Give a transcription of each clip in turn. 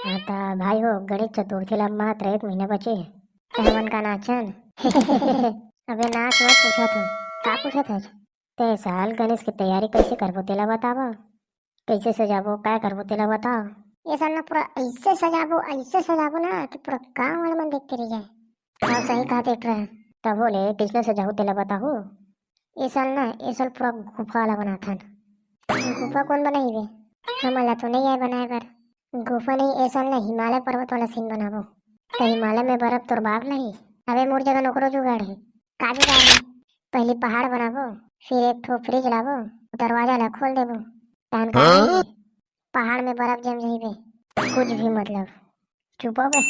आता भाई हो गणेश चतुर्थीला मात्र एक महीना बचे है। मन का नाचन अबे नाच मत पूछा था। का पूछा था? ते साल गणेश की तैयारी कैसे करबो तेला बतावा। कैसे सजाबो काय करबो तेला बताओ। ये साल ना पूरा ऐसे सजाबो ना कि पूरा गांव वाला मन देख के रह जाए। हाँ सही कहा देख रहा है। तब बोले किसने सजाओ तेला बताओ। ये साल पूरा गुफा वाला बना था। गुफा कौन बनाई बे? हमला तो नहीं है बनाए बर। गुफा नहीं ऐसा ना हिमालय पर्वत वाला सीन बनाबो। तो हिमालय में बर्फ तोर बाप नहीं। अबे मोर जगह नौकरो जुगाड़ है। का जुगाड़ है? पहले पहाड़ बनाबो, फिर एक ठो फ्रिज लाबो, दरवाजा ला खोल देबो। तहन का है? पहाड़ में बर्फ जम जाइबे। कुछ भी मतलब। चुप हो बे।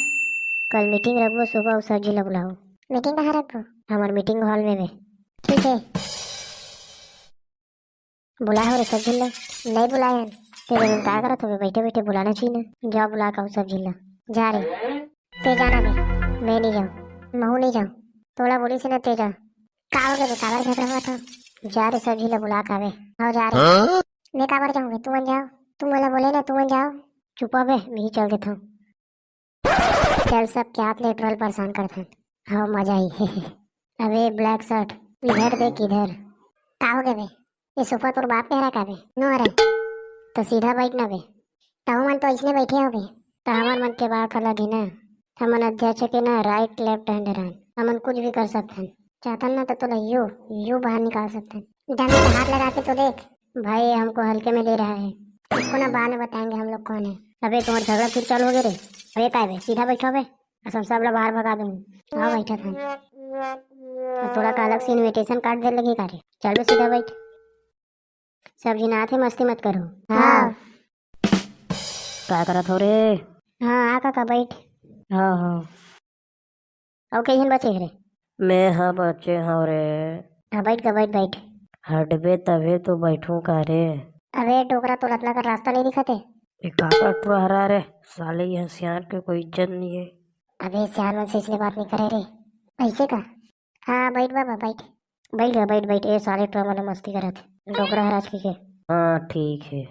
कल मीटिंग रखबो सुबह सर जी ला बुलाओ। मीटिंग कहाँ रखबो? हमार मीटिंग हॉल में बे। ठीक है। बुला हो रे सब जिला। नहीं बुलाया तेरे मन क्या करा था बैठे बैठे बुलाना चाहिए ना। जा बुला का सब जिला। जा रे। ते जाना बे। मैं नहीं जाऊँ। महू नहीं जाऊँ। थोड़ा बोली से ना ते जा। कावर के कावर झगड़ा हुआ था। जा रे सब जिला बुला का बे। आओ जा रे। मैं कावर जाऊँगी तू मन जाओ। तुम मला बोले ना तू मन जाओ। चुपा बे मैं ही चल देता हूँ। चल सब क्या हाथ ले ट्रोल परेशान करते हैं। हाँ मजा ही अबे ब्लैक शर्ट इधर देख इधर। का हो गए बे? ये सोफा तोर बाप ने रखा बे नो अरे। तो सीधा बैठ ना बे। ताऊ मन तो इसने बैठे हो बे। तो हमार मन के बात अलग है ना। हमन अध्यक्ष के ना राइट लेफ्ट हैंड रहन। हमन कुछ भी कर सकते हैं। चाहतन ना तो तोला यू बाहर निकाल सकते हैं। जाने तो हाथ लगा के तो देख। भाई हमको हल्के में ले रहा है। इसको ना बाद में बताएंगे हम लोग कौन है। अबे तुम्हारा झगड़ा फिर चालू हो गया रे। अबे काय बे सीधा बैठो बे। असम सब लोग बाहर भगा दूंगी। हाँ बैठा था। और थोड़ा का अलग से इनविटेशन कार्ड दे लगी का रे। चल बे सीधा बैठ। सब जी ना थे मस्ती मत करो। हाँ काय करत हो रे? हाँ आ काका बैठ। हाँ हाँ। और कहीं बचे रे। मैं हाँ बच्चे हाँ रे। हाँ बैठ का बैठ बैठ। हटबे तबे तो बैठू का रे। अबे डोकरा तो लतला का रास्ता नहीं दिखते। ये काका टुरा हरा रे। साले ये होशियार के कोई इज्जत नहीं है। अबे सियान मन से इसलिए बात नहीं करे रे। ऐसे का? हाँ बैठ बाबा बैठ। बैठ गया बैठ बैठ। ये सारे ट्रम वाले मस्ती करत। डोकरा हराज की के। हाँ ठीक है।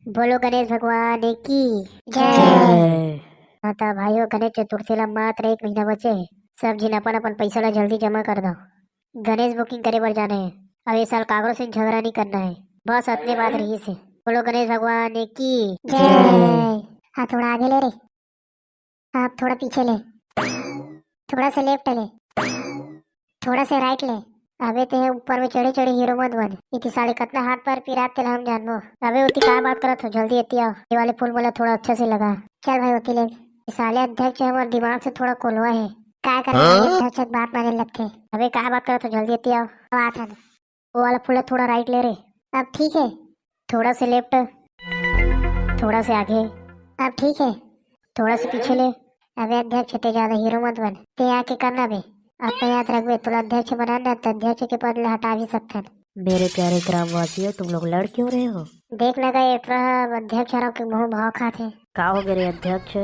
बोलो गणेश भगवान की जय। जय। हाँ तो भाइयों गणेश चतुर्थी ला मात्र एक महीना बचे है। सब जिन अपन अपन पैसा ला जल्दी जमा कर दो। गणेश बुकिंग करे बर जाना है। अब ये साल कागरों से झगड़ा नहीं करना है। बस अपने बात रही से। बोलो गणेश भगवान की जय। हाँ थोड़ा आगे ले रे। हाँ थोड़ा पीछे ले। थोड़ा से लेफ्ट ले। थोड़ा से राइट ले। अबे ते ऊपर में चढ़े चढ़े हीरो मत बन। इतनी साड़ी कतना हाथ पर पिरात तेल हम जानबो। अबे उती का बात करत हो जल्दी एती आओ। ये वाले फूल बोला थोड़ा अच्छे से लगा। चल भाई उती ले। ये साले अध्यक्ष हमारे दिमाग से थोड़ा कोलवा है। क्या करे अध्यक्ष बात माने लगते। अबे क्या बात करत हो जल्दी एती आओ। अब आता वो वाला फूल थोड़ा राइट ले रे। अब ठीक है। थोड़ा से लेफ्ट। थोड़ा से आगे। अब ठीक है। थोड़ा से पीछे ले। अबे अध्यक्ष ते ज्यादा हीरो मत बन। ते आके करना बे। अब तो याद रखबे तुला अध्यक्ष बनाना तो अध्यक्ष के पद ले हटा भी सकते हैं। मेरे प्यारे ग्रामवासियों तुम लोग लड़ क्यों रहे हो? देख न गए अध्यक्ष हराव के मुंह भाव खाते। का हो गए रे अध्यक्ष?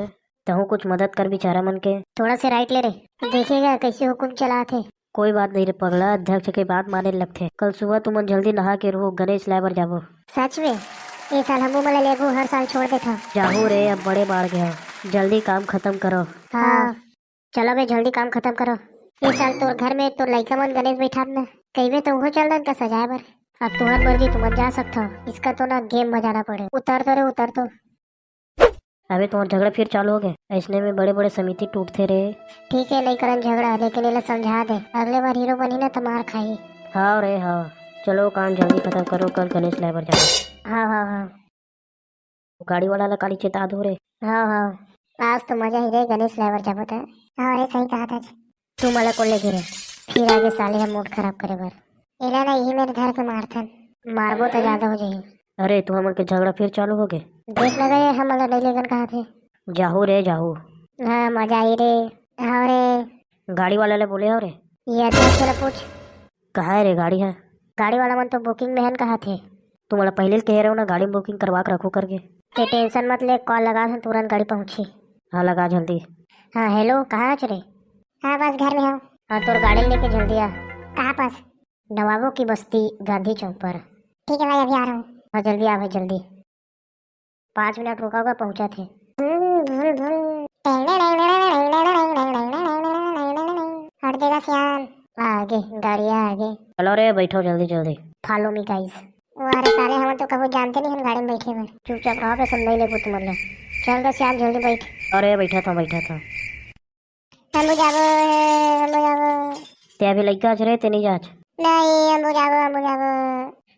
तहु कुछ मदद कर बेचारा मन के। थोड़ा से राइट ले रे। देखेगा कैसे हुकुम चलाते। कोई बात नहीं रे पगला। अध्यक्ष के बात माने लगते। कल सुबह तुम जल्दी नहा के रहो गणेश लाइबर जाबो। सच में ये साल हमू मला लेबू हर साल छोड़ देता। जाहू रे अब बड़े बाढ़ गया। जल्दी काम खत्म करो। हाँ चलो बे जल्दी काम खत्म करो। ये साल तोर घर में तो लइका मन गणेश बैठा ना। कई में तो वो चल रहा का सजाए बर। अब तुम्हारी मर्जी तुम जा सकते हो। इसका तो ना गेम बजाना पड़े। उतर तो रे उतर तो। अबे तुम्हारा झगड़ा फिर चालू हो गए। ऐसने में बड़े बड़े समिति टूटते रहे। ठीक है नहीं करन झगड़ा लेकिन इन्हें समझा दे। अगले बार हीरो बनी ना तो मार खाई। हाँ रे हाँ। चलो काम जल्दी खत्म करो कल गणेश लाइबर जाना। हाँ हाँ हाँ। गाड़ी वाला ला काली चेता दो रे। हाँ हाँ आज तो मजा ही रे गणेश लाइवर जब था। हाँ अरे सही कहा था। तू मला को ले गिरे। फिर आगे साले हम मूड खराब करे बर। इला ना यही मेरे घर पे मारथन। मारबो तो ज्यादा हो जाही। अरे तुम मन के झगड़ा फिर चालू हो गए। देख लगा ये हम मला नहीं लेकर कहा थे। जाहू रे जाहू। हाँ मजा आई रे। हाँ रे। गाड़ी वाला ले बोले हो रे। ये अध्यक्ष से पूछ। कहाँ है रे गाड़ी है? गाड़ी वाला मन तो बुकिंग में है कहा थे। तुम मला पहले कह रहे हो ना गाड़ी में बुकिंग करवा के रखो करके। ते टेंशन मत ले कॉल लगा तुरंत गाड़ी पहुंची। हाँ लगा जल्दी। हाँ हेलो कहाँ चले? हाँ बस घर में हो। हाँ तो गाड़ी लेके जल्दी आ। कहाँ पास? नवाबों की बस्ती गांधी चौक पर। ठीक है भाई अभी आ रहा हूँ। हाँ जल्दी आ भाई जल्दी। 5 मिनट रुका होगा, पहुंचा थे। हट देगा सियान। आगे गाड़ियाँ आगे। चलो रे बैठो जल्दी जल्दी। Follow me guys. अरे साले हम तो कभी जानते नहीं, हम गाड़ी में बैठे हुए। चुपचाप रहो पे, सब नहीं ले कुछ मतलब। चल रे सियान जल्दी बैठ। अरे बैठा था बैठा था। हम जाबो, हम जाबो। ते अभी लड़का रे ते नहीं जाच। नहीं हम जाबो, हम जाबो।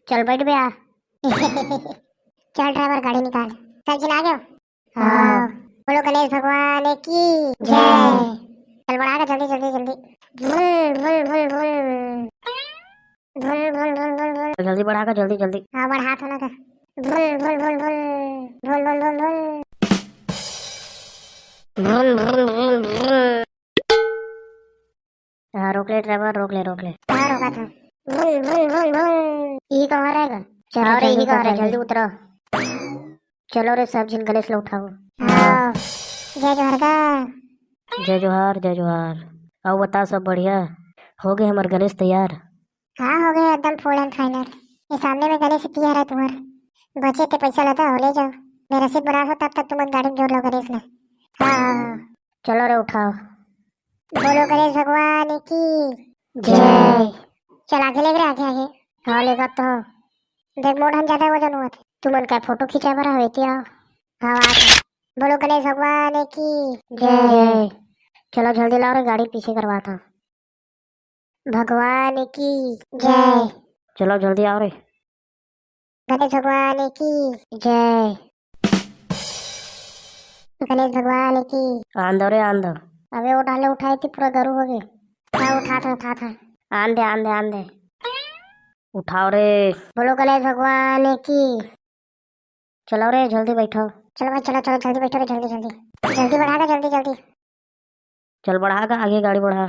चल बैठ बे आ। चल ड्राइवर गाड़ी निकाल। चल चला गयो। हाँ। बोलो गणेश भगवान की जय। चल बढ़ा के जल्दी जल्दी जल्दी। भुल भुल भुल भुल भुल भुल भुल भुल भुल। जल्दी बढ़ा कर जल्दी जल्दी। हाँ बढ़ा था ना। भुल भुल भुल भुल भुल भुल भुल भुल। भुल भुल भुल भुल। हाँ रोक ले ड्राइवर, रोक ले रोक ले। कहाँ रोका था? भुल भुल भुल भुल। यही कहाँ रहेगा? चलो रे यही कहाँ रहे, जल्दी उतरो। चलो रे सब जिन गणेश लो उठाओ। हाँ। जय जोहर का। जय जोहार जय जोहार। आओ बता सब बढ़िया हो गए हमारे गणेश तैयार। हाँ हो गया एकदम फुल एंड फाइनल। ये सामने में गणेश तैयार है तुम्हारे। बचे थे पैसा लेता हो ले जाओ। मैं रसीद बना था तब तक तुम गाड़ी में जोड़ लो गणेश ने। हाँ। चलो रे उठाओ। बोलो गणेश भगवान की जय। चल आगे ले गए आगे आगे। हाँ लेगा तो। देख मोड़ हम ज्यादा वजन हुआ थे। तुम उनका फोटो खींचा भरा हुए थे। आओ। हाँ आगे। बोलो गणेश भगवान की जय। चलो जल्दी लाओ रे, गाड़ी पीछे करवाता। भगवान की जय। चलो जल्दी आओ रे। गणेश भगवान की जय। गणेश भगवान की। आंदो रे आंदो। अबे वो डाले उठाई थी पूरा गरू हो गए। हाँ उठा था। आंदे आंदे आंदे। उठाओ रे। बोलो गणेश भगवान की। चलो रे जल्दी बैठो। चलो भाई चलो चलो जल्दी बैठो रे, जल्दी जल्दी जल्दी बढ़ा जल्दी जल्दी। चल बढ़ा का आगे गाड़ी बढ़ा।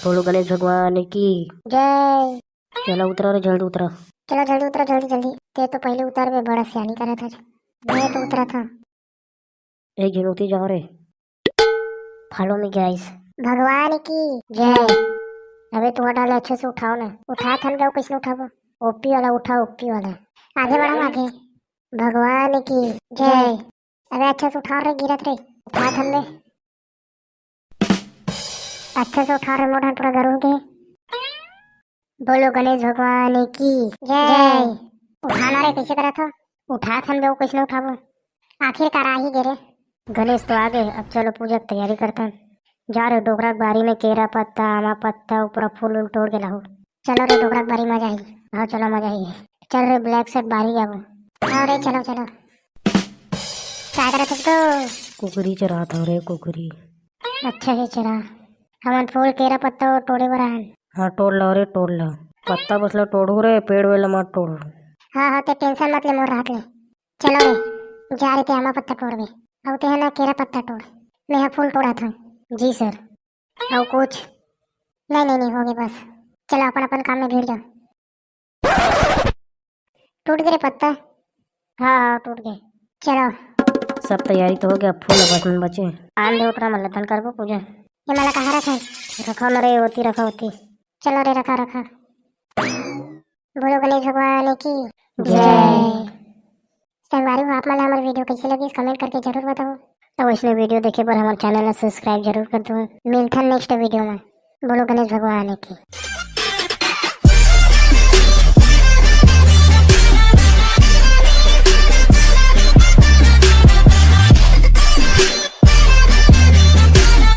बोलो गणेश भगवान की जय। चलो उतरो रे जल्दी उतरो। चलो जल्दी उतरो जल्दी जल्दी। ते तो पहले उतर में बड़ा सियानी कर रहा था। मैं तो उतरा था। एक झुनौती जाओ रे। Follow me guys. भगवान की जय। अबे तू डाले अच्छे से उठाओ ना। उठा थन गया किसने उठाओ? ओपी वाला उठाओ, ओपी वाला। आगे बढ़ाओ आगे। भगवान की जय। अबे अच्छे से उठा रे, गिरत रे। उठा थन में अच्छे से उठा रे, मोढ़ा पूरा गरू के। बोलो गणेश भगवान की जय। उठाना रे, कैसे करा था? उठा थन गया किसने उठाओ? आखिरकार आ ही गिरे। गणेश तो आ गए, अब चलो पूजा की तैयारी करते हैं। जा रहे डोगरा बारी में केरा पत्ता आमा पत्ता ऊपर फूल उल तोड़ के लाओ। चलो रे डोगरा बारी मजा आई। हाँ चलो मजा ही है। चल रे ब्लैक शर्ट बारी आओ। हाँ रे चलो चलो। क्या करे तुम तो? कुकरी चरा था रे कुकरी। अच्छा ही चला। हमन फूल केरा पत्ता तोड़े बर आन। हाँ तोड़ लो रे तोड़ लो। पत्ता बसला तोड़ू रे, पेड़ वेला मत तोड़ू। हाँ हाँ ते टेंशन मत ले मोर रात ले। चलो रे जा रहे थे आमा पत्ता तोड़ गए। अब ते है ना केरा पत्ता तोड़। मैं यहाँ फूल तोड़ा था। जी सर। और कुछ नहीं हो गई बस। चलो अपन अपन काम में भीड़ जाओ। टूट गए रे पत्ता। हाँ टूट गए। चलो सब तैयारी तो हो गया, फूल बस बचे। आंधे उतरा मतलब धन करबो पूजा। ये माला कहाँ रखा है? रखा न रे, होती रखा होती। चलो रे रखा रखा। बोलो गणेश भगवान की जय। संगवारी हो आप माला हमारी वीडियो कैसी लगी कमेंट करके जरूर बताओ। तो इसने वीडियो देखे पर हमारे चैनल सब्सक्राइब जरूर कर दो। मिलते हैं नेक्स्ट वीडियो में। बोलो गणेश भगवान की।